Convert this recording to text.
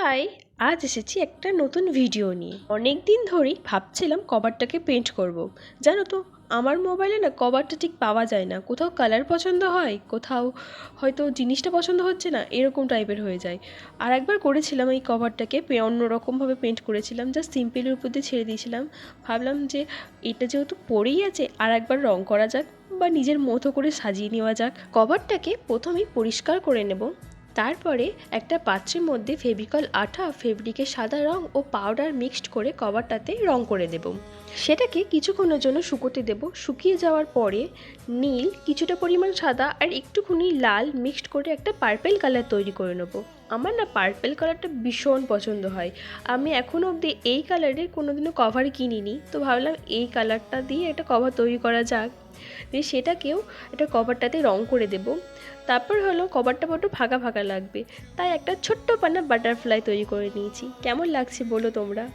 High, আজ এসেছি একটা নতুন ভিডিও নিয়ে। অনেক দিন ধরেই ভাবছিলাম কভারটাকে পেন্ট করব। জানো তো, আমার মোবাইলে না কভারটা ঠিক পাওয়া যায় না। কোথাও কালার পছন্দ হয়, কোথাও হয়তো জিনিসটা পছন্দ হচ্ছে না, এরকম টাইপের হয়ে যায়। আর একবার করেছিলাম এই কভারটাকে অন্যরকমভাবে পেন্ট করেছিলাম, জাস্ট সিম্পলের উপর দিয়ে ছেড়ে দিয়েছিলাম। ভাবলাম যে এটা যেহেতু পড়েই আছে, আর একবার রং করা যাক বা নিজের মতো করে সাজিয়ে নেওয়া যাক। কভারটাকে প্রথমেই পরিষ্কার করে নেব। তারপরে একটা পাত্রের মধ্যে ফেভিকল আঠা, ফেব্রিকের সাদা রং ও পাউডার মিক্সড করে কভারটাতে রং করে দেব। সেটাকে কিছুক্ষণের জন্য শুকোতে দেব। শুকিয়ে যাওয়ার পরে নীল, কিছুটা পরিমাণ সাদা আর একটুখানি লাল মিক্সড করে একটা পার্পেল কালার তৈরি করে নেব। আমার না পার্পেল কালারটা ভীষণ পছন্দ হয়। আমি এখনও অবধি এই কালারের কোনোদিনও কভার কিনিনি, তো ভাবলাম এই কালারটা দিয়ে একটা কভার তৈরি করা যাক। দিয়ে সেটাকেও একটা কভারটাতে রং করে দেব। তারপর হলো কভারটা বড্ড ফাঁকা ফাঁকা লাগবে, তাই একটা ছোট্ট পানা বাটারফ্লাই তৈরি করে নিয়েছি। কেমন লাগছে বলো তোমরা?